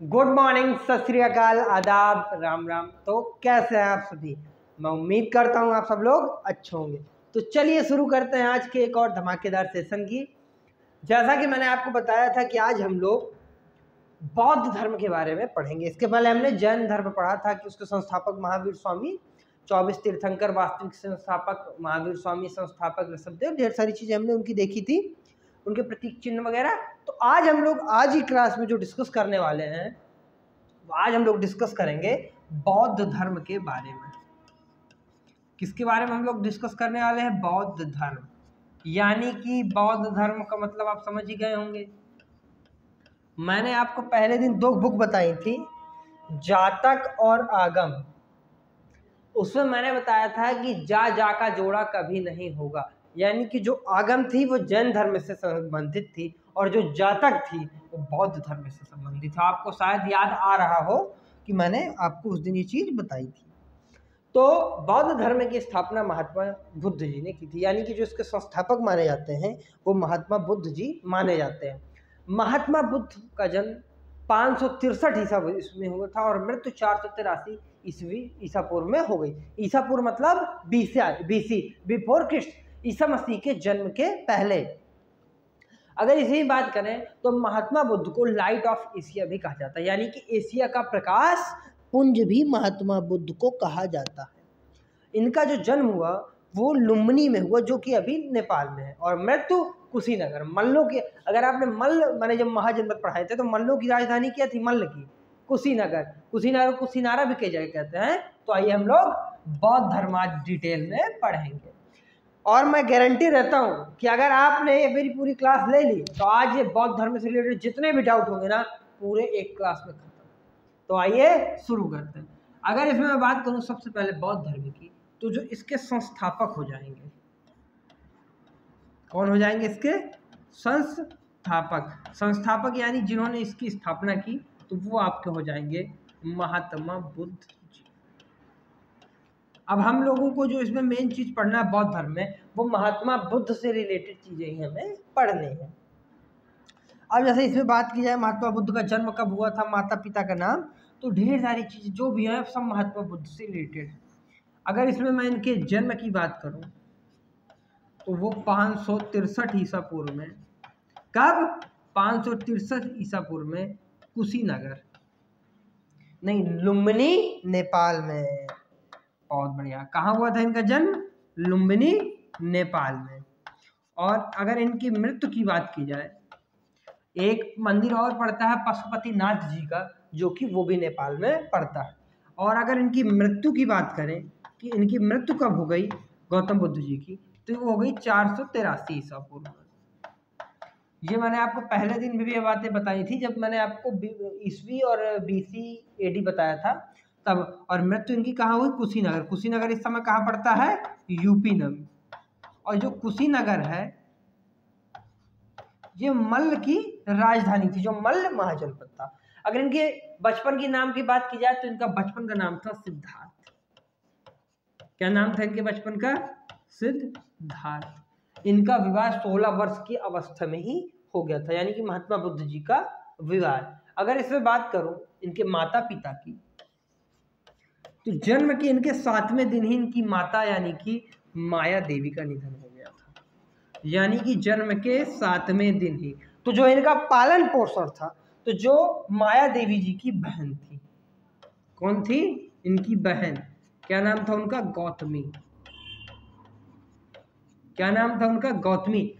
Good morning, सत श्री अकाल, आदाब, राम राम। तो कैसे हैं आप सभी? मैं उम्मीद करता हूं आप सब लोग अच्छे होंगे। तो चलिए शुरू करते हैं आज के एक और धमाकेदार सेशन की। जैसा कि मैंने आपको बताया था कि आज हम लोग बौद्ध धर्म के बारे में पढ़ेंगे। इसके पहले हमने जैन धर्म पढ़ा था कि उसके संस्थापक महावीर स्वामी, 24 तीर्थंकर, वास्तविक संस्थापक महावीर स्वामी, संस्थापक ऋषभदेव, ढेर सारी चीजें हमने उनकी देखी थी, उनके प्रतीक चिन्ह वगैरह। तो आज हम लोग आज ही क्लास में जो डिस्कस करने वाले हैं, आज हम लोग डिस्कस करेंगे बौद्ध धर्म के बारे में। किसके बारे में हम लोग डिस्कस करने वाले हैं? बौद्ध धर्म। यानी कि बौद्ध धर्म का मतलब आप समझ ही गए होंगे। मैंने आपको पहले दिन 2 बुक बताई थी, जातक और आगम। उसमें मैंने बताया था कि जा का जोड़ा कभी नहीं होगा। यानी कि जो आगम थी वो जैन धर्म से संबंधित थी और जो जातक थी वो बौद्ध धर्म से संबंधित था। आपको शायद याद आ रहा हो कि मैंने आपको उस दिन ये चीज बताई थी। तो बौद्ध धर्म की स्थापना महात्मा बुद्ध जी ने की थी। यानी कि जो इसके संस्थापक माने जाते हैं वो महात्मा बुद्ध जी माने जाते हैं। महात्मा बुद्ध का जन्म 563 ईसा में हुआ था और मृत्यु 483 ईस्वी ईसा पूर्व में हो गई। ईसा पूर्व मतलब BC, before Christ, Isa Masih के जन्म के पहले। अगर इसी बात करें तो महात्मा बुद्ध को लाइट ऑफ एशिया भी कहा जाता है। यानी कि एशिया का प्रकाश पुंज भी महात्मा बुद्ध को कहा जाता है। इनका जो जन्म हुआ वो लुम्बिनी में हुआ, जो कि अभी नेपाल में है, और मृत्यु कुशीनगर, मल्लों की। अगर आपने मैंने जब महाजनपद पढ़ाए थे तो मल्लों की राजधानी क्या थी? मल्ल की कुशीनगर। कुशीनगर कुशीनारा भी कई जगह कहते हैं। तो आइए हम लोग बौद्ध धर्म आज डिटेल में पढ़ेंगे। और मैं गारंटी रहता हूँ कि अगर आपने ये मेरी पूरी क्लास ले ली तो आज ये बौद्ध धर्म से रिलेटेड जितने भी डाउट होंगे ना, पूरे एक क्लास में खत्म। तो आइए शुरू करते हैं। अगर इसमें मैं बात करूँ सबसे पहले बौद्ध धर्म की, तो जो इसके संस्थापक हो जाएंगे, कौन हो जाएंगे? इसके संस्थापक। संस्थापक यानी जिन्होंने इसकी स्थापना की, तो वो आपके हो जाएंगे महात्मा बुद्ध जी। अब हम लोगों को जो इसमें मेन चीज पढ़ना है बौद्ध धर्म में, वो महात्मा बुद्ध से रिलेटेड चीजें ही हमें पढ़नी है। अब जैसे इसमें बात की जाए महात्मा बुद्ध का जन्म कब हुआ था, माता पिता का नाम, तो ढेर सारी चीजें जो भी है सब महात्मा बुद्ध से रिलेटेड है। अगर इसमें मैं इनके जन्म की बात करूं तो वो 563 ईसा पूर्व में, कब? 563 ईसा पूर्व में कुशीनगर, नहीं, लुम्बिनी, नेपाल में। बहुत बढ़िया। कहाँ हुआ था इनका जन्म? लुम्बिनी, नेपाल में। और अगर इनकी मृत्यु की बात की जाए, एक मंदिर और पड़ता है पशुपतिनाथ जी का, जो कि वो भी नेपाल में पड़ता है। और अगर इनकी मृत्यु की बात करें कि इनकी मृत्यु कब हो गई गौतम बुद्ध जी की, तो वो हो गई 483 ईसा पूर्व में। ये मैंने आपको पहले दिन भी ये बातें बताई थी जब मैंने आपको ईस्वी और बीसी एडी बताया था तब। और मृत्यु इनकी कहाँ हुई? कुशीनगर। कुशीनगर इस समय कहाँ पड़ता है? यूपी में। और जो कुशीनगर है ये मल्ल की राजधानी थी, जो मल्ल महाजनपद था। अगर इनके बचपन की नाम की बात की जाए तो इनका बचपन का नाम था सिद्धार्थ। क्या नाम था इनके बचपन का? सिद्धार्थ। इनका विवाह 16 वर्ष की अवस्था में ही हो गया था। यानी कि महात्मा बुद्ध जी का विवाह। अगर इसमें बात करूं इनके माता पिता की, तो जन्म के इनके 7वें दिन ही इनकी माता यानी कि माया देवी का निधन हो गया था। यानी कि जन्म के 7वें दिन ही। तो जो इनका पालन पोषण था, तो जो माया देवी जी की बहन थी, कौन थी? इनकी बहन। क्या नाम था उनका? गौतमी। क्या नाम था उनका? गौतमी।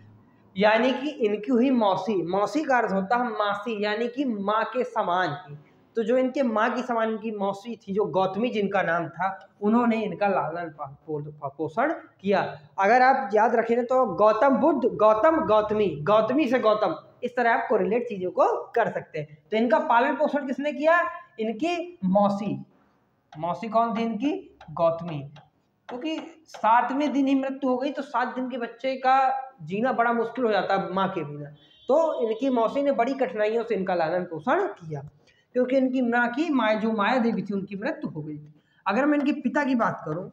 यानी कि इनकी हुई मौसी। मौसी का अर्थ होता है मासी, यानी कि माँ के समान ही। तो जो इनके माँ की समान इनकी मौसी थी, जो गौतमी जिनका नाम था, उन्होंने इनका लालन पोषण किया। अगर आप याद रखें तो गौतम बुद्ध, गौतम गौतमी, गौतमी से गौतम, इस तरह आप कोरिलेट चीजों को कर सकते हैं। तो इनका पालन पोषण किसने किया? इनकी मौसी। मौसी कौन थी इनकी? गौतमी। क्योंकि 7वें दिन ही मृत्यु हो गई तो 7 दिन के बच्चे का जीना बड़ा मुश्किल हो जाता है माँ के बिना। तो इनकी मौसी ने बड़ी कठिनाइयों से इनका लालन पोषण किया, क्योंकि इनकी माँ की जो माया देवी थी उनकी मृत्यु हो गई थी। अगर मैं इनके पिता की बात करूं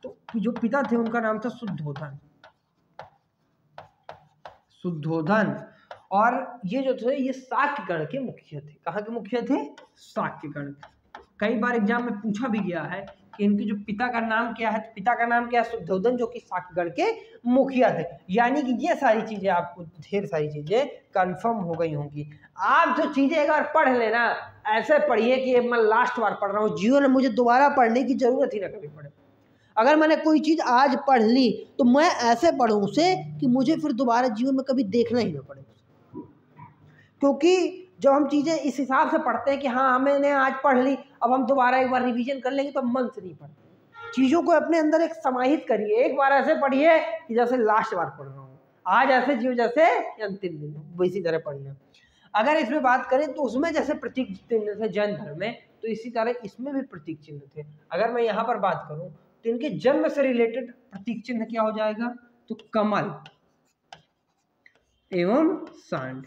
तो जो पिता थे उनका नाम था शुद्धोधन। शुद्धोधन। और ये जो थे ये शाक्यगण के मुखिया थे। कहाँ के मुखिया थे? शाक्यगण। कई बार एग्जाम में पूछा भी गया है कि इनके जो पिता का नाम क्या है, तो पिता का नाम क्या है? शुद्धोधन, जो कि शाक्यगण के मुखिया थे। यानी कि ये सारी चीजें आपको, ढेर सारी चीजें कंफर्म हो गई होंगी। आप जो चीजें अगर पढ़ लेना, ऐसे पढ़िए कि मैं लास्ट बार पढ़ रहा हूँ, जीवन में मुझे दोबारा पढ़ने की जरूरत ही ना कभी पड़े। अगर मैंने कोई चीज आज पढ़ ली तो मैं ऐसे पढ़ूं उसे कि मुझे फिर दोबारा जीवन में कभी देखना ही ना पड़े। क्योंकि जब हम चीजें इस हिसाब से पढ़ते हैं कि हाँ हमने आज पढ़ ली, अब हम दोबारा एक बार रिवीजन कर लेंगे, तो मन से नहीं पढ़ते। चीजों को अपने अंदर एक समाहित करिए। एक बार ऐसे पढ़िए कि जैसे लास्ट बार पढ़ रहा हूँ, आज ऐसे जियो जैसे अंतिम दिन, वैसी तरह पढ़िए। अगर इसमें बात करें तो उसमें जैसे प्रतीक चिन्ह थे जैन धर्म में, तो इसी तरह इसमें भी प्रतीक चिन्ह थे। अगर मैं यहाँ पर बात करूँ तो इनके जन्म से रिलेटेड प्रतीक चिन्ह क्या हो जाएगा? तो कमल एवं सांड,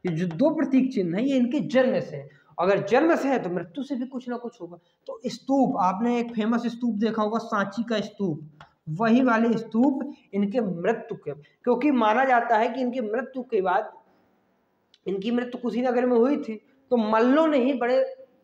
ये जो दो प्रतीक चिन्ह है ये इनके जन्म से है। अगर जन्म से है तो मृत्यु से भी कुछ ना कुछ होगा। तो स्तूप, आपने एक फेमस स्तूप देखा होगा, सांची का स्तूप, वही वाले स्तूप इनके मृत्यु के, क्योंकि माना जाता है कि इनकी मृत्यु के बाद, इनकी मृत्यु कुशीनगर में हुई थी, तो मल्लों ने ही बड़े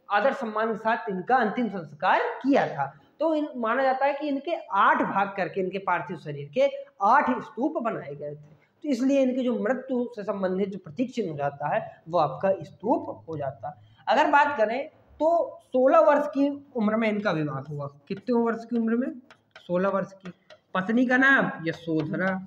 आदर सम्मान के साथ इनका अंतिम संस्कार किया था। तो माना जाता है कि इनके 8 भाग करके इनके पार्थिव शरीर के 8 स्तूप बनाए गए थे। तो इसलिए इनके जो मृत्यु से संबंधित जो प्रतीक चिन्ह हो जाता है वो आपका स्तूप हो जाता है। अगर बात करें तो 16 वर्ष की उम्र में इनका विवाह हुआ। कितने वर्ष की उम्र में? 16 वर्ष की। पत्नी का नाम यशोधरा।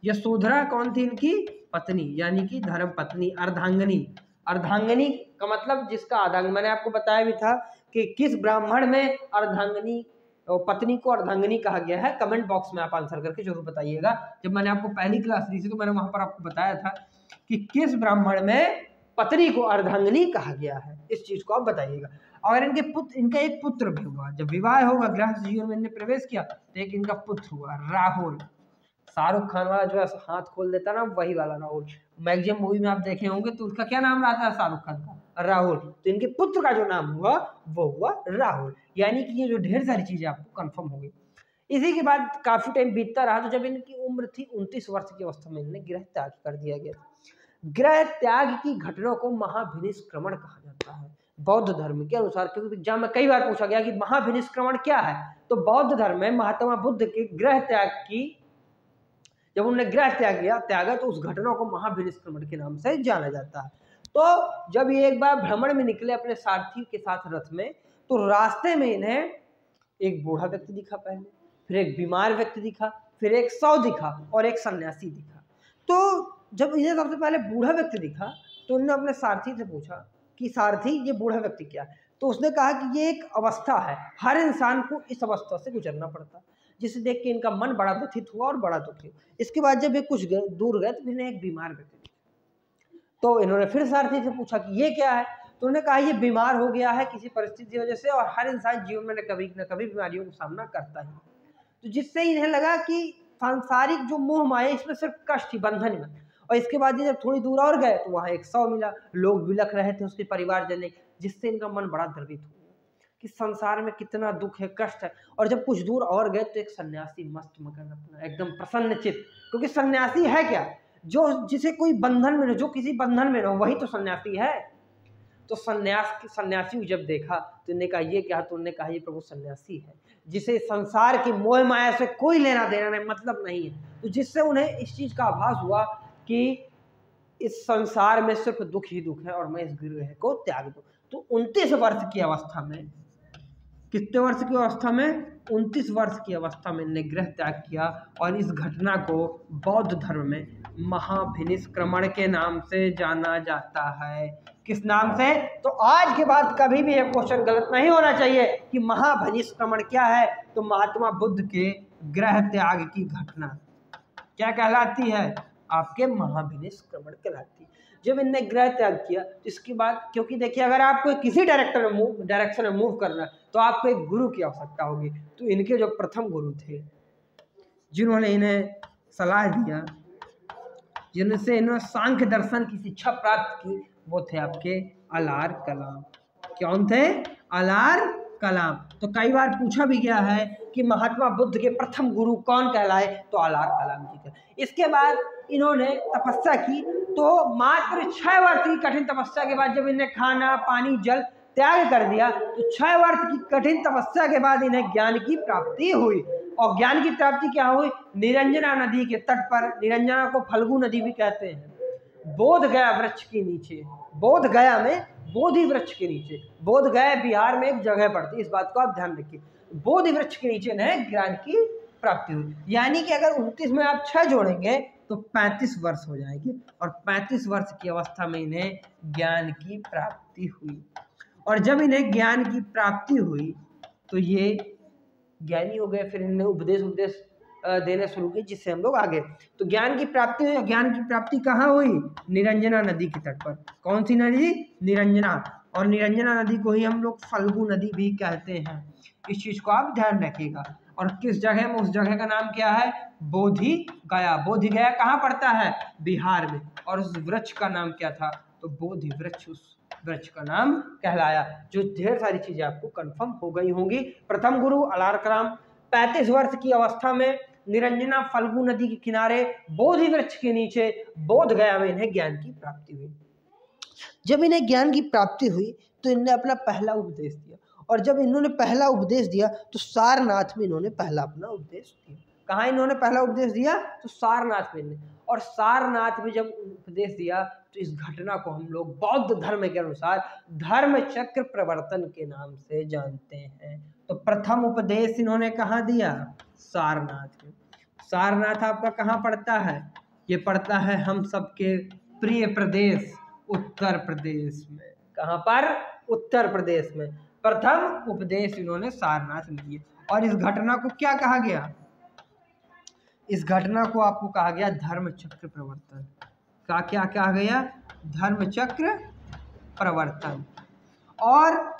यशोधरा कौन थी? इनकी पत्नी, यानी कि धर्म पत्नी, अर्धांगिनी। अर्धांगिनी का मतलब जिसका आधांग, मैंने आपको बताया भी था कि किस ब्राह्मण में अर्धांगिनी, पत्नी को अर्धांगिनी कहा गया है। कमेंट बॉक्स में आप आंसर करके जरूर बताइएगा। जब मैंने आपको पहली क्लास दी थी तो मैंने वहां पर आपको बताया था कि किस ब्राह्मण में पत्नी को अर्धांगिनी कहा गया है, इस चीज को आप बताइएगा। और इनका एक पुत्र भी हुआ। जब विवाह होगा, गृहस्थ जीवन में इन्हें प्रवेश किया, तो एक इनका पुत्र हुआ राहुल। शाहरुख खान वाला जो है हाथ खोल देता ना, वही वाला राहुल। मैक्सिमम मूवी में आप देखे होंगे तो उसका क्या नाम रहता है शाहरुख खान का? राहुल। तो इनके पुत्र का जो नाम हुआ वो हुआ राहुल। यानी कि ये जो ढेर सारी चीजें आपको कंफर्म हो गई। इसी के बाद काफी टाइम बीतता रहा, तो जब इनकी उम्र थी 29 वर्ष की अवस्था में इन्हें गृह त्याग कर दिया गया। गृह त्याग की घटना को महाभिनिष्क्रमण कहा जाता है बौद्ध धर्म के अनुसार। क्योंकि एग्जाम में कई बार पूछा गया कि महाभिनिष्क्रमण क्या है, तो बौद्ध धर्म में महात्मा बुद्ध के गृह त्याग की, जब उन्होंने गृह त्यागा तो उस घटना को महाभिनिष्क्रमण के नाम से जाना जाता है। तो जब ये एक बार भ्रमण में निकले अपने सारथी के साथ रथ में, तो रास्ते में इन्हें एक बूढ़ा व्यक्ति दिखा पहले, फिर एक बीमार व्यक्ति दिखा, फिर एक सौ दिखा और एक सन्यासी दिखा। तो जब इन्हें सबसे पहले बूढ़ा व्यक्ति दिखा तो उन्होंने अपने सारथी से पूछा कि सारथी ये बूढ़ा व्यक्ति क्या है? तो उसने कहा कि ये एक अवस्था है, हर इंसान को इस अवस्था से गुजरना पड़ता है। जिसे देख के इनका मन बड़ा व्यथित हुआ और बड़ा दुखी। इसके बाद जब ये कुछ दूर गए तो इन्हें एक बीमार व्यक्ति दिखा। तो इन्होंने फिर सारथी से पूछा कि ये क्या है? तो उन्होंने कहा ये बीमार हो गया है किसी परिस्थिति की वजह से, और हर इंसान जीवन में कभी न कभी बीमारियों का सामना करता ही। तो जिससे इन्हें लगा कि सांसारिक जो मोह माया इसमें सिर्फ कष्ट ही, बंधन में। और इसके बाद जब थोड़ी दूर और गए तो वहां एक सौ मिला, लोग बिलख रहे थे उसके परिवार जने, जिससे इनका मन बड़ा द्रवित हुआ कि संसार में कितना दुख है, कष्ट है। और जब कुछ दूर और गए तो एक सन्यासी मस्त मगन अपना एकदम प्रसन्नचित, क्योंकि सन्यासी है क्या? जो जिसे कोई बंधन में न, जो किसी बंधन में न हो, वही तो सन्यासी है। तो सन्यासी को जब देखा तो उन्होंने कहा ये क्या? तो उन्होंने कहा ये प्रभु सन्यासी है जिसे संसार की मोह माया से कोई लेना देना नहीं, मतलब नहीं है। तो जिससे उन्हें इस चीज का आभास हुआ कि इस संसार में सिर्फ दुख ही दुख है और मैं इस गृह को त्याग दूं। तो 29 वर्ष की अवस्था में, कितने वर्ष की अवस्था में? 29 वर्ष की अवस्था में इन्हें गृह त्याग किया। और इस घटना को बौद्ध धर्म में महाभिनिष्क्रमण के नाम से जाना जाता है। किस नाम से? तो आज के बाद कभी भी यह क्वेश्चन गलत नहीं होना चाहिए कि महाभिनिष्क्रमण क्या है। तो महात्मा बुद्ध के गृह त्याग की घटना क्या कहलाती है? आपके महाभिनिष्क्रमण कहलाती है। जब इनने गृह त्याग किया तो इसके बाद, क्योंकि देखिए अगर आपको किसी डायरेक्शन में मूव करना है तो आपको एक गुरु की आवश्यकता होगी। तो इनके जो प्रथम गुरु थे जिन्होंने इन्हें सलाह दिया, जिनसे इन्होंने सांख्य दर्शन की शिक्षा प्राप्त की, वो थे आपके अलार कलाम। कौन थे? अलार कलाम। तो कई बार पूछा भी गया है कि महात्मा बुद्ध के प्रथम गुरु कौन कहलाए? तो अलार कलाम जी थे। इसके बाद इन्होंने तपस्या की तो मात्र 6 वर्ष की कठिन तपस्या के बाद जब इन्हें खाना पानी जल त्याग कर दिया तो 6 वर्ष की कठिन तपस्या के बाद इन्हें ज्ञान की प्राप्ति हुई। और ज्ञान की प्राप्ति क्या हुई? निरंजना नदी के तट पर, निरंजना को फल्गु नदी भी कहते हैं, बोध गया वृक्ष के नीचे, बोध गया में बोधि वृक्ष के नीचे, बोध गया बिहार में एक जगह पड़ती है, इस बात को आप ध्यान रखिए, बोधि वृक्ष के नीचे इन्हें ज्ञान की प्राप्ति हुई। यानी कि अगर 29 में आप 6 जोड़ेंगे तो 35 वर्ष हो जाएगी और 35 वर्ष की अवस्था में इन्हें ज्ञान की प्राप्ति हुई। और जब इन्हें ज्ञान की प्राप्ति हुई तो ये ज्ञानी हो गए। फिर इन्हें उपदेश देने शुरू किए, जिससे हम लोग आगे। तो ज्ञान की प्राप्ति हुई। ज्ञान की प्राप्ति कहाँ हुई? निरंजना नदी के तट पर। कौन सी नदी? निरंजना। और निरंजना नदी को ही हम लोग फल्गु नदी भी कहते हैं, इस चीज को आप ध्यान रखिएगा। और किस जगह में? उस जगह का नाम क्या है? बोधि गया। बोधि गया कहाँ पड़ता है? बिहार में। और उस वृक्ष का नाम क्या था? तो बोधि वृक्ष उस वृक्ष का नाम कहलाया। जो ढेर सारी चीजें आपको कंफर्म हो गई होंगी। प्रथम गुरु अलारकराम 35 वर्ष की अवस्था में निरंजना फल्गु नदी के किनारे बोधि वृक्ष के नीचे बोध गया में इन्हें ज्ञान की प्राप्ति हुई। जब इन्हें ज्ञान की प्राप्ति हुई तो इन्होंने अपना पहला उपदेश दिया। और जब इन्होंने पहला उपदेश दिया तो सारनाथ में इन्होंने पहला अपना उपदेश दिया। कहाँ इन्होंने पहला उपदेश दिया? तो सारनाथ में। और सारनाथ में जब उपदेश दिया तो इस घटना को हम लोग बौद्ध धर्म के अनुसार धर्म चक्र प्रवर्तन के नाम से जानते हैं। तो प्रथम उपदेश इन्होंने कहाँ दिया? सारनाथ में। सारनाथ आपका कहाँ पड़ता है? ये पड़ता है हम सबके प्रिय प्रदेश उत्तर प्रदेश में। कहाँ पर? उत्तर प्रदेश में। प्रथम उपदेश इन्होंने सारनाथ में दिए। और इस घटना को क्या कहा गया? इस घटना को आपको कहा गया धर्म चक्र प्रवर्तन। क्या क्या कहा गया? धर्म चक्र प्रवर्तन। और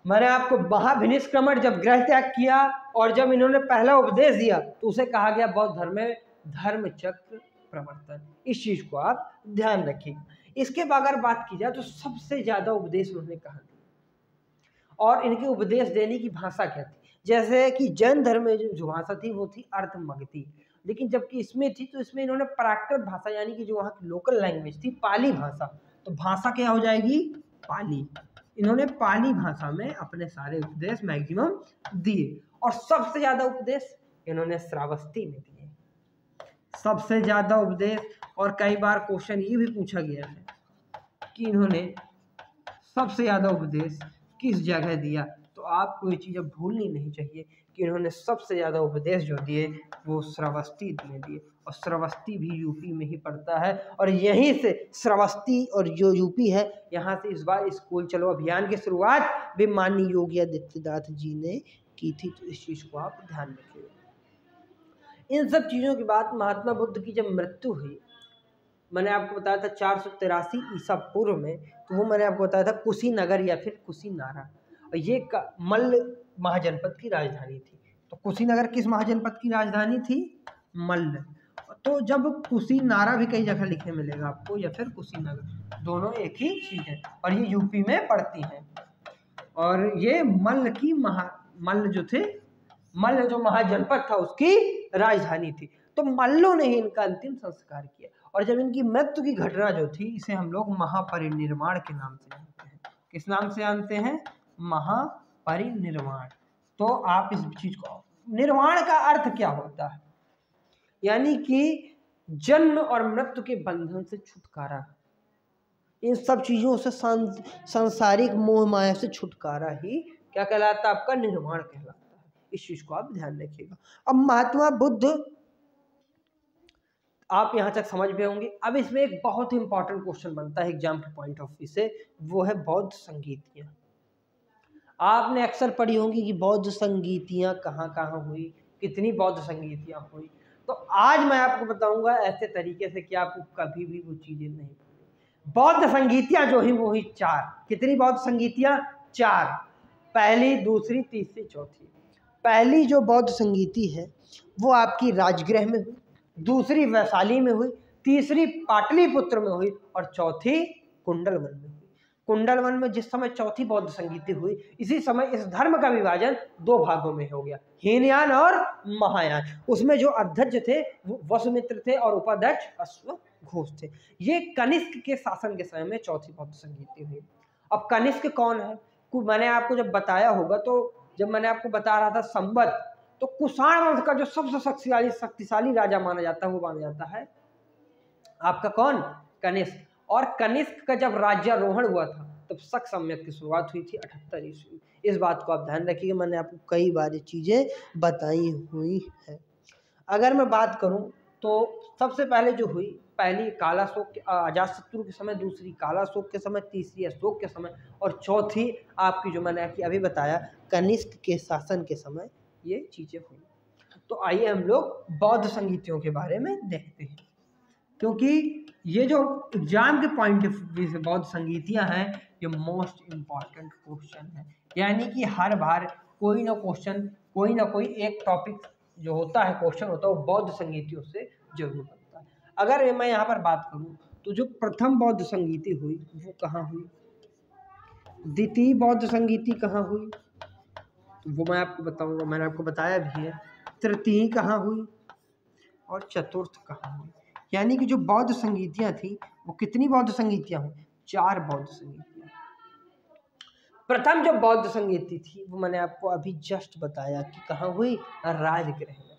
मैंने आपको महाभिनिष्क्रमण जब ग्रह त्याग किया और जब इन्होंने पहला उपदेश दिया तो उसे कहा गया बौद्ध धर्म में धर्म चक्र प्रवर्तन। इस चीज को आप ध्यान रखिए। इसके बाद अगर बात की जाए तो सबसे ज्यादा उपदेश उन्होंने कहा और इनके उपदेश देने की भाषा क्या थी? जैसे कि जैन धर्म में जो भाषा थी वो थी अर्धमगधी, लेकिन जबकि इसमें थी तो इसमें इन्होंने प्राकृत भाषा यानी कि जो वहाँ की लोकल लैंग्वेज थी पाली भाषा, तो भाषा क्या हो जाएगी? पाली। इन्होंने पाली भाषा में अपने सारे उपदेश मैक्सिमम दिए। और सबसे ज्यादा उपदेश इन्होंने श्रावस्ती में दिए, सबसे ज्यादा उपदेश। और कई बार क्वेश्चन ये भी पूछा गया है कि इन्होंने सबसे ज्यादा उपदेश किस जगह दिया? तो आपको ये चीज़ भूलनी नहीं चाहिए कि इन्होंने सबसे ज़्यादा उपदेश जो दिए वो श्रावस्ती में दिए। और श्रावस्ती भी यूपी में ही पड़ता है। और यहीं से श्रावस्ती और जो यूपी है यहाँ से इस बार स्कूल चलो अभियान की शुरुआत भी माननीय योगी आदित्यनाथ जी ने की थी। तो इस चीज़ को आप ध्यान रखिए। इन सब चीज़ों के बाद महात्मा बुद्ध की जब मृत्यु हुई, मैंने आपको बताया था 483 ईसा पूर्व में, तो वो मैंने आपको बताया था कुशीनगर या फिर कुशीनारा। और ये मल्ल महाजनपद की राजधानी थी। तो कुशीनगर किस महाजनपद की राजधानी थी? मल्ल। तो जब कुशीनारा भी कई जगह लिखने मिलेगा आपको या फिर कुशीनगर, दोनों एक ही चीज है और ये यूपी में पड़ती है। और ये मल्ल की मल्ल जो महाजनपद था उसकी राजधानी थी। तो मल्लों ने ही इनका अंतिम संस्कार किया। और जब इनकी मृत्यु की घटना जो थी इसे हम लोग महापरिनिर्वाण के नाम से जानते हैं। किस नाम से जानते हैं? महापरिनिर्वाण। तो आप इस चीज को, निर्वाण का अर्थ क्या होता है? यानी कि जन्म और मृत्यु के बंधन से छुटकारा, इन सब चीजों से सांसारिक मोह माया से छुटकारा ही क्या कहलाता है? आपका निर्वाण कहलाता है। इस चीज को आप ध्यान रखिएगा। अब महात्मा बुद्ध आप यहाँ तक समझ गए होंगे। अब इसमें एक बहुत ही इंपॉर्टेंट क्वेश्चन बनता है एग्जाम के पॉइंट ऑफ व्यू से, वो है बौद्ध संगीतियाँ। आपने अक्सर पढ़ी होंगी कि बौद्ध संगीतियाँ कहाँ कहाँ हुई, कितनी बौद्ध संगीतियाँ हुई। तो आज मैं आपको बताऊंगा ऐसे तरीके से कि आपको कभी भी वो चीजें नहीं भूलें। बौद्ध संगीतियाँ जो ही वो ही 4। कितनी बौद्ध संगीतियाँ? 4। पहली, दूसरी, तीसरी, चौथी। पहली जो बौद्ध संगीति है वो आपकी राजगृह में हुई, दूसरी वैशाली में हुई, तीसरी पाटलिपुत्र में हुई और चौथी कुंडलवन में हुई। कुंडल वन में जिस समय चौथी बौद्ध संगीति हुई, इसी समय इस धर्म का विभाजन 2 भागों में हो गया, हीनयान और महायान। उसमें जो अध्यक्ष थे वो वसुमित्र थे और उपाध्यक्ष अश्वघोष थे। ये कनिष्क के शासन के समय में चौथी बौद्ध संगीति हुई। अब कनिष्क कौन है? मैंने आपको जब बताया होगा, तो जब मैंने आपको बता रहा था संवत, तो कुषाण वंश का जो सबसे शक्तिशाली राजा माना जाता है वो माना जाता है आपका कौन? कनिष्क। और कनिष्क का जब राज्यारोहण हुआ था तब शक सम्यक की शुरुआत हुई थी 78 ईस्वी। इस बात को आप ध्यान रखिए, मैंने आपको कई बार ये चीजें बताई हुई है। अगर मैं बात करूं तो सबसे पहले जो हुई, पहली कालाशोक अजातशत्रु के समय, दूसरी कालाशोक के समय, तीसरी अशोक के समय और चौथी आपकी जो मैंने अभी बताया कनिष्क के शासन के समय ये चीजें हुई। तो आइए हम लोग बौद्ध संगीतियों के बारे में देखते हैं, क्योंकि ये जो एग्जाम के पॉइंट ऑफ व्यू से बौद्ध संगीतियां हैं ये मोस्ट इम्पॉर्टेंट क्वेश्चन है। यानी कि हर बार कोई ना कोई एक टॉपिक जो होता है, क्वेश्चन होता है, वो बौद्ध संगीतियों से जरूर बनता है। अगर मैं यहाँ पर बात करूँ तो जो प्रथम बौद्ध संगीति हुई वो कहाँ हुई, द्वितीय बौद्ध संगीति कहाँ हुई वो मैं आपको बताऊंगा, मैंने आपको बताया भी है। तृतीय कहाँ हुई और चतुर्थ कहाँ हुई। यानी कि जो बौद्ध संगीतियां थी वो कितनी बौद्ध संगीतियां हुई? 4 बौद्ध संगीतियां। प्रथम जो बौद्ध संगीति थी वो मैंने आपको अभी जस्ट बताया कि कहाँ हुई, राजगृह में।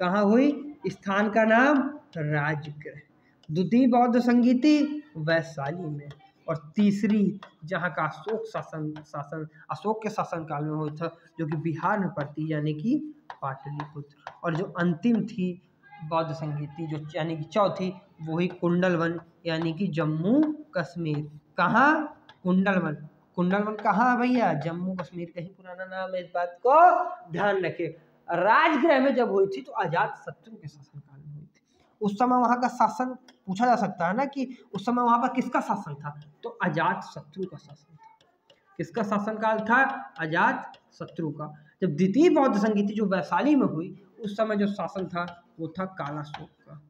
कहाँ हुई? स्थान का नाम राजगृह। द्वितीय बौद्ध संगीति वैशाली में, और तीसरी जहाँ का अशोक के शासन काल में हुआ था, जो कि बिहार में पड़ती, यानी कि पाटलिपुत्र। और जो अंतिम थी बौद्ध संगीति जो यानी कि चौथी, वही कुंडलवन यानी कि जम्मू कश्मीर। कहाँ? कुंडलवन। कुंडलवन कहाँ है भैया? जम्मू कश्मीर का ही पुराना नाम है, इस बात को ध्यान रखिए। राजगृह में जब हुई थी तो अजातशत्रु के शासन काल में हुई थी। उस समय वहां का शासन पूछा जा सकता है ना कि उस समय वहां पर किसका शासन था, तो अजातशत्रु का शासन था। किसका शासन काल था? अजातशत्रु का। जब द्वितीय बौद्ध संगीति जो वैशाली में हुई उस समय जो शासन था वो था कालाशोक का,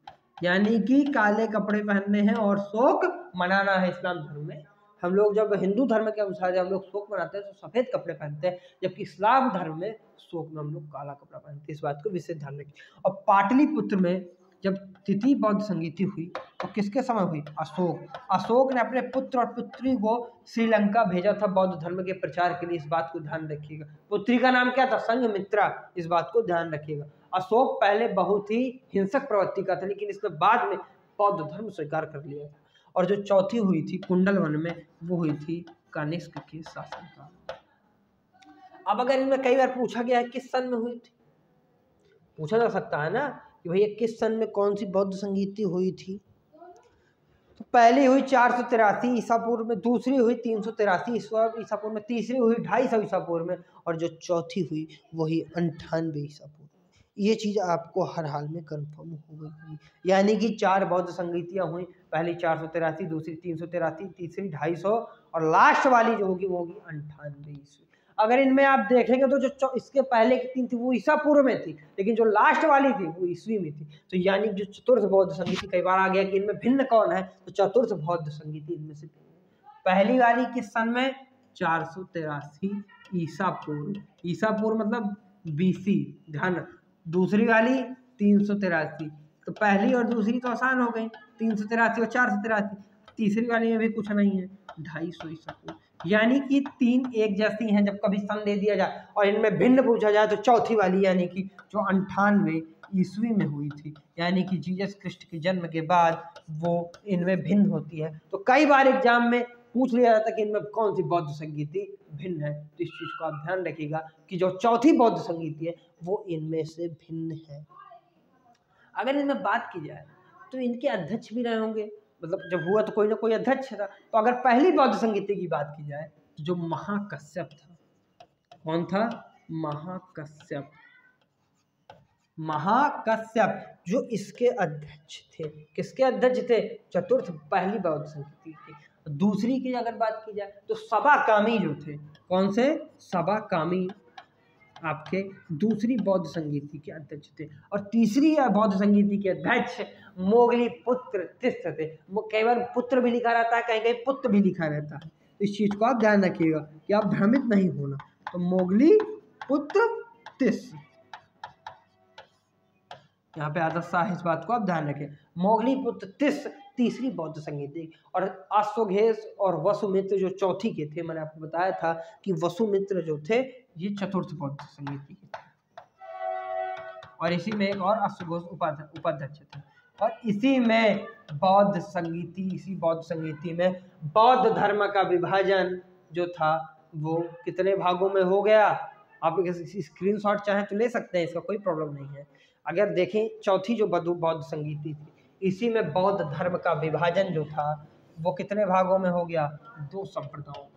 यानी कि काले कपड़े पहनने हैं और शोक मनाना है। इस्लाम धर्म में हम लोग जब हिंदू धर्म के अनुसार जब हम लोग शोक मनाते हैं तो सफेद कपड़े पहनते हैं, जबकि इस्लाम धर्म में शोक में हम लोग काला कपड़ा पहनते हैं। इस बात को विशेष ध्यान रखिए। और पाटलिपुत्र में जब द्वितीय बौद्ध संगीति हुई तो किसके समय हुई? अशोक ने अपने पुत्र और पुत्री को श्रीलंका भेजा था बौद्ध धर्म के प्रचार के लिए। इस बात को ध्यान रखिएगा। पुत्री का नाम क्या था? संघमित्रा। इस बात को ध्यान रखिएगा। अशोक पहले बहुत ही हिंसक प्रवृत्ति का था, लेकिन इसने बाद में बौद्ध धर्म स्वीकार कर लिया था। और जो चौथी हुई थी कुंडलवन में, वो हुई थी कनिष्क के शासनकाल। अब अगर इनमें कई बार पूछा गया है किस सन में हुई थी, पूछा जा सकता है ना कि भैया किस सन में कौन सी बौद्ध संगीति हुई थी। तो पहली हुई 483 ईसा पूर्व में, दूसरी हुई 383 ईसा पूर्व में, तीसरी हुई 250 ईसा पूर्व में, और जो चौथी हुई वही 98 ईसा पूर्व में। ये चीज़ आपको हर हाल में कंफर्म हो गई होगी। यानी कि 4 बौद्ध संगीतियाँ हुई, पहली 483, दूसरी 383, तीसरी 250 और लास्ट वाली जो होगी वो होगी 98 ईस्वी। अगर इनमें आप देखेंगे तो जो इसके पहले की 3 थी वो ईसा पूर्व में थी, लेकिन जो लास्ट वाली थी वो ईस्वी में थी। तो यानी जो चतुर्थ बौद्ध संगीति, कई बार आ गया कि इनमें भिन्न कौन है, तो चतुर्थ बौद्ध संगीति इनमें से पहली वाली किस सन में? 483 ईसा पूर्व। ईसा पूर्व मतलब BC, ध्यान। दूसरी वाली 383। तो पहली और दूसरी तो आसान हो गई, 383 और 483। तीसरी वाली में भी कुछ नहीं है, 250 ईसा पूर्व। यानी कि 3 एक जैसी हैं जब कभी सन दे दिया जाए। और इनमें भिन्न पूछा जाए तो चौथी वाली यानी कि जो 98 ईस्वी में हुई थी, यानी कि जीसस क्रिस्ट के जन्म के बाद, वो इनमें भिन्न होती है। तो कई बार एग्जाम में पूछ लिया जाता है कि इनमें कौन सी बौद्ध संगीति भिन्न है। तो इस चीज को आप ध्यान रखिएगा कि जो चौथी बौद्ध संगीति है वो इनमें से भिन्न है। अगर इनमें बात की जाए तो इनके अध्यक्ष भी रहे होंगे, मतलब जब हुआ तो कोई ना कोई अध्यक्ष था। तो अगर पहली बौद्ध संगीति की बात की जाए तो जो महाकश्यप था, कौन था? महाकश्यप। महाकश्यप जो इसके अध्यक्ष थे। किसके अध्यक्ष थे? चतुर्थ पहली बौद्ध संगीति की। दूसरी की अगर बात की जाए तो सबाकामी जो थे, कौन से? सबाकामी आपके दूसरी बौद्ध संगीति के अध्यक्ष थे। और तीसरी बौद्ध संगीति के अध्यक्ष मोगली पुत्र तिष्ठते। कई बार पुत्र भी लिखा रहता है, कहीं कहीं पुत्र भी लिखा रहता है। इस चीज को आप ध्यान रखिएगा कि आप भ्रमित नहीं होना। तो मोगली पुत्र तिष्ठ, यहाँ पे आदर्शा है, इस बात को आप ध्यान रखें। मोगली पुत्र तिष्ठ तीसरी बौद्ध संगीति, और अश्वघेष और वसुमित्र जो चौथी के थे, मैंने आपको बताया था कि वसुमित्र जो थे ये चतुर्थ बौद्ध संगीति के थे, और इसी में एक और अश्वघोष उपाध्यक्ष थे। और इसी में बौद्ध संगीति में बौद्ध धर्म का विभाजन जो था वो कितने भागों में हो गया। आप स्क्रीनशॉट चाहें तो ले सकते हैं, इसका कोई प्रॉब्लम नहीं है। अगर देखें चौथी जो बौद्ध संगीति थी, इसी में बौद्ध धर्म का विभाजन जो था वो कितने भागों में हो गया, 2 संप्रदायों।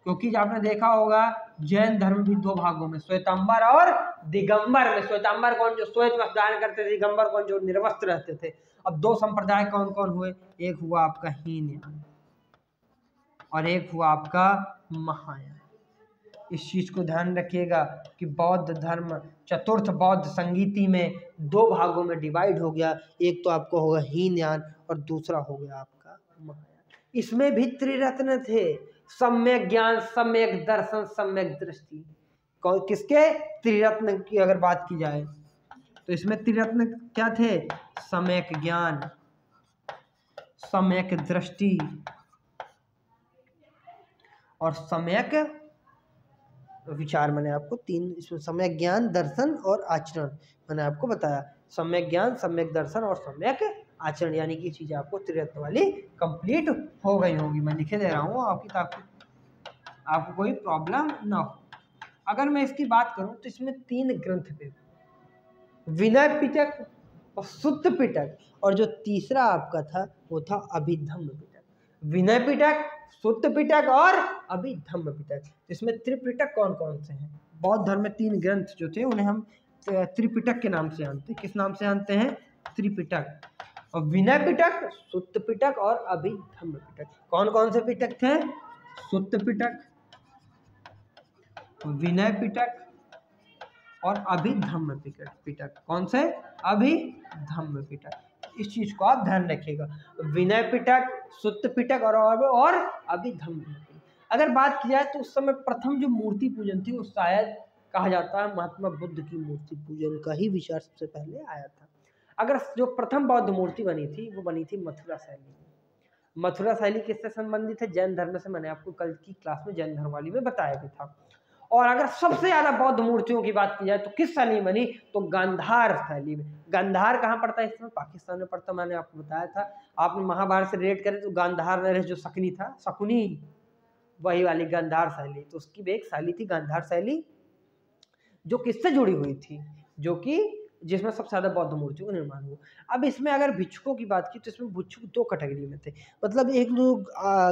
क्योंकि आपने देखा होगा जैन धर्म भी 2 भागों में, श्वेतांबर और दिगंबर में। श्वेतांबर कौन, जो श्वेत वस्त्र धारण करते थे, दिगंबर कौन, जो निर्वस्त्र रहते थे। अब 2 संप्रदाय कौन कौन हुए, एक हुआ आपका हीनयान और एक हुआ आपका महायान। इस चीज को ध्यान रखिएगा कि बौद्ध धर्म चतुर्थ बौद्ध संगीति में 2 भागों में डिवाइड हो गया। एक तो आपको होगा हीनयान और दूसरा हो गया आपका महायान। इसमें भी त्रिरत्न थे, सम्यक ज्ञान, सम्यक दर्शन, सम्यक दृष्टि। किसके, त्रिरत्न की अगर बात की जाए तो इसमें त्रिरत्न क्या थे, सम्यक ज्ञान, सम्यक दृष्टि और सम्यक विचार। मैंने आपको 3 इसमें सम्यक ज्ञान, दर्शन और आचरण मैंने आपको बताया। सम्यक ज्ञान, सम्यक दर्शन और सम्यक आचरण, यानी कि चीजें आपको त्रिरत्न वाली कंप्लीट हो गई होंगी। मैं लिखे दे रहा हूँ आपकी, ताकि आपको कोई प्रॉब्लम ना हो। अगर मैं इसकी बात करूं तो इसमें 3 ग्रंथ थे, विनय पिटक और सुत्त पिटक, और जो तीसरा आपका था वो था अभिधम्म पिटक। विनय पिटक, सुत्त पिटक और अभिधम्म पिटक। इसमें त्रिपिटक कौन कौन से हैं, बौद्ध धर्म में 3 ग्रंथ जो थे उन्हें हम त्रिपिटक के नाम से जानते हैं। किस नाम से जानते हैं, त्रिपिटक। और विनय पिटक, सुत्त पिटक और अभिधम्म पिटक। कौन कौन से पिटक थे, सुत्त पिटक, विनय पिटक और अभिधम्म पिटक। कौन से, अभिधम्म पिटक। इस चीज को आप ध्यान रखिएगा, विनय पिटक, सुत्त पिटक और अभिधम्म पिटक। अगर बात की जाए तो उस समय प्रथम जो मूर्ति पूजन थी वो शायद कहा जाता है महात्मा बुद्ध की मूर्ति पूजन का ही विचार सबसे पहले आया था। अगर जो प्रथम बौद्ध मूर्ति बनी थी वो बनी थी मथुरा शैली में। मथुरा शैली किससे संबंधित है, जैन धर्म से। मैंने आपको कल की क्लास में जैन धर्म वाली में बताया भी था। और अगर सबसे ज्यादा बौद्ध मूर्तियों की बात की जाए तो किस शैली में बनी, तो गांधार शैली में। गांधार कहाँ पड़ता है, इसमें पाकिस्तान में पड़ता, मैंने आपको बताया था। आपने महाभारत से रिलेट करें तो गांधार नरेश जो शकुनी था, शकुनी, वही वाली गांधार शैली। तो उसकी भी एक शैली थी गांधार शैली, जो किससे जुड़ी हुई थी, जो कि जिसमें सबसे ज्यादा बौद्ध मूर्तियों का निर्माण हुआ। अब इसमें अगर भिक्षुकों की बात की तो इसमें भिक्षुक 2 कैटेगरी में थे। मतलब एक जो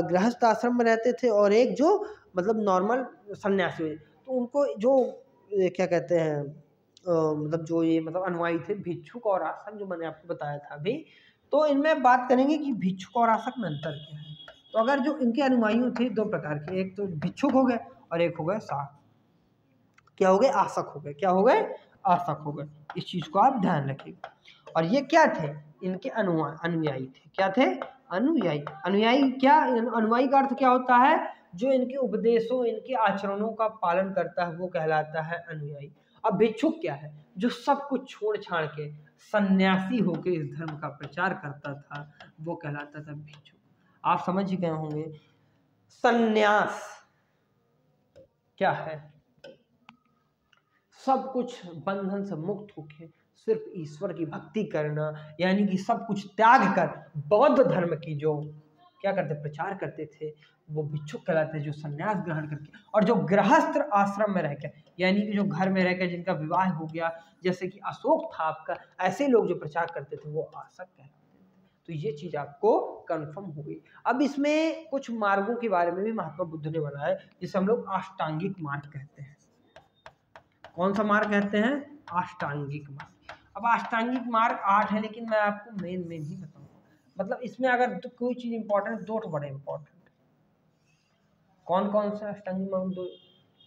गृहस्थ आश्रम में रहते थे और एक जो मतलब नॉर्मल सन्यासी हुए। तो उनको जो क्या कहते हैं मतलब जो ये मतलब अनुयायी थे, भिक्षुक और आसक, जो मैंने आपको बताया था अभी। तो इनमें बात करेंगे कि भिक्षुक और आसक में अंतर क्या है। तो अगर जो इनके अनुयायी थे 2 प्रकार के, एक तो भिक्षुक हो गए और एक हो गए क्या हो गए, आसक हो गए। क्या हो गए, आसक हो गए। इस चीज को आप ध्यान रखिएगा। और ये क्या थे, इनके अनुयायी थे। क्या थे, अनुयायी। अनुयायी क्या, अनुयायी का अर्थ क्या होता है, जो इनके उपदेशों, इनके आचरणों का पालन करता है वो कहलाता है अनुयायी। अब भिक्षुक क्या है, जो सब कुछ छोड़ छाड़ के सन्यासी होकर इस धर्म का प्रचार करता था, वो कहलाता था भिक्षुक। आप समझ ही गए होंगे सन्यास क्या है। सब कुछ बंधन से मुक्त होके सिर्फ ईश्वर की भक्ति करना, यानी कि सब कुछ त्याग कर बौद्ध धर्म की जो क्या करते, प्रचार करते थे, वो भिक्षुक कहलाते हैं, जो सन्यास ग्रहण करके। और जो गृहस्थ आश्रम में रहकर, यानी कि जो घर में रहकर जिनका विवाह हो गया, जैसे कि अशोक था आपका, ऐसे लोग जो प्रचार करते थे वो आसक कहलाते थे। तो ये चीज आपको कंफर्म हो गई। अब इसमें कुछ मार्गों के बारे में भी महात्मा बुद्ध ने बनाया, जिसे हम लोग अष्टांगिक मार्ग कहते हैं। कौन सा मार्ग कहते हैं, अष्टांगिक मार्ग। अब अष्टांगिक मार्ग 8 है, लेकिन मैं आपको मेन ही बताऊंगा। मतलब इसमें अगर तो कोई चीज इंपॉर्टेंट, 2 तो बड़े इंपॉर्टेंट। कौन कौन सा अष्टांगिक मार्ग, 2।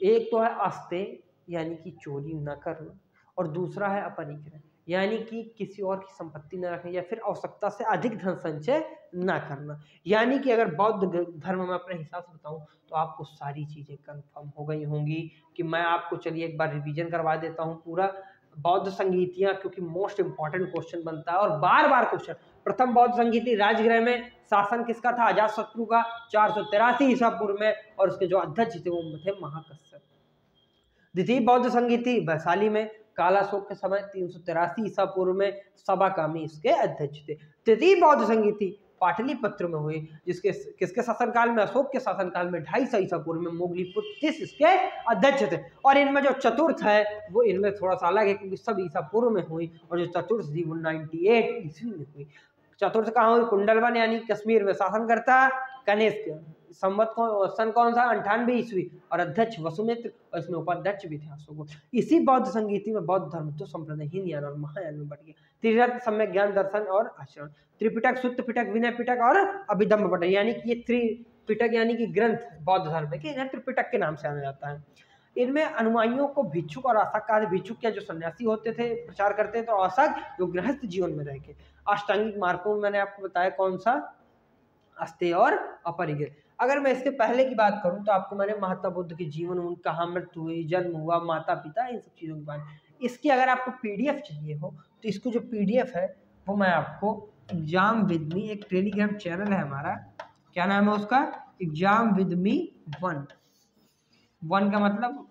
एक तो है अस्ते, यानी कि चोरी न करना, और दूसरा है अपरिग्रह, यानी कि किसी और की संपत्ति न रखना या फिर आवश्यकता से अधिक धन संचय ना करना। यानी कि अगर बौद्ध धर्म में अपने हिसाब से बताऊं तो आपको सारी चीजें कंफर्म हो गई होंगी कि मैं आपको चलिए एक बार रिवीजन करवा देता हूं पूरा बौद्ध संगीतियां, क्योंकि मोस्ट इंपॉर्टेंट क्वेश्चन बनता है और बार बार क्वेश्चन। प्रथम बौद्ध संगीति राजगृह में शासन किसका था? अजातशत्रु का 483 ईसा पूर्व में, और उसके जो अध्यक्ष थे वो थे महाकश्यप। द्वितीय बौद्ध संगीति वैशाली में कालाशोक के समय 383 ईसा पूर्व में सबाकामी इसके अध्यक्ष थे। तृतीय बौद्ध संगीति पाटलिपुत्र में हुई, जिसके किसके शासनकाल में? अशोक के शासनकाल में 250 ईसा पूर्व में मोगलीपुत्र इसके अध्यक्ष थे। और इनमें जो चतुर्थ है वो इनमें थोड़ा सा अलग है, क्योंकि सब ईसा पूर्व में हुई और जो चतुर्थ थी वो 98 ईस्वी में हुई। चतुर्थ कहाँ हुई? कुंडलवन यानी कश्मीर में शासन करता कनिष्क। संवत सन कौन सा? 98 ईस्वी, और अध्यक्ष वसुमित्र, और इसमें उपाध्यक्ष भी थे अशोक। इसी बौद्ध संगीति में बौद्ध धर्म तो संप्रदाय हीनयान और महायान में बट गया। त्रिरत्न सम्यक ज्ञान दर्शन और आचरण, त्रिपिटक, सुत्त पिटक, विनय पिटक और अभिधम्म पिटक, यानी कि ये त्रिपिटक यानी कि ग्रंथ बौद्ध धर्म के इन्हें त्रिपिटक के नाम से जाना जाता है। इनमें अनुयायियों को भिक्षुक और आसक कहा। भिक्षुक क्या जो सन्यासी होते थे प्रचार करते थे, तो आसक जो गृहस्थ जीवन में रह के। अष्टांगिक मार्गों में मैंने आपको बताया कौन सा? अस्तेय और अपरिग्रह। अगर मैं इसके पहले की बात करूं तो आपको मैंने महात्मा बुद्ध के जीवन, उनका कहाँ मृत्यु हुई, जन्म हुआ, माता पिता, इन सब चीज़ों की बात। इसकी अगर आपको पीडीएफ चाहिए हो तो इसको जो पीडीएफ है वो मैं आपको एग्जाम विद मी, एक टेलीग्राम चैनल है हमारा, क्या नाम है उसका? एग्जाम विद मी 1 का मतलब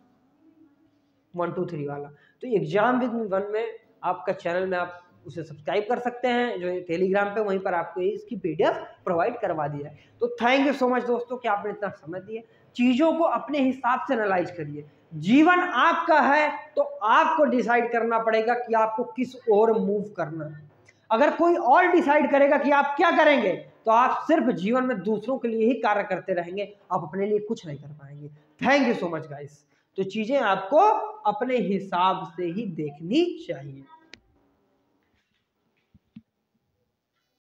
1 2 3 वाला। तो एग्जाम विद मी 1 में आपका चैनल में आप उसे सब्सक्राइब कर सकते हैं, जो टेलीग्राम पे, वहीं पर आपको इसकी पीडीएफ प्रोवाइड करवा दिया है। तो थैंक यू सो मच दोस्तों कि आपने इतना समय दिया। चीज़ों को अपने हिसाब से एनालाइज करिए। जीवन आपका है तो आपको डिसाइड करना पड़ेगा कि आपको किस ओर मूव करना है। अगर कोई और डिसाइड करेगा कि आप क्या करेंगे तो आप सिर्फ जीवन में दूसरों के लिए ही कार्य करते रहेंगे, आप अपने लिए कुछ नहीं कर पाएंगे। Thank you so much guys. तो चीज़ें आपको अपने हिसाब से ही देखनी चाहिए।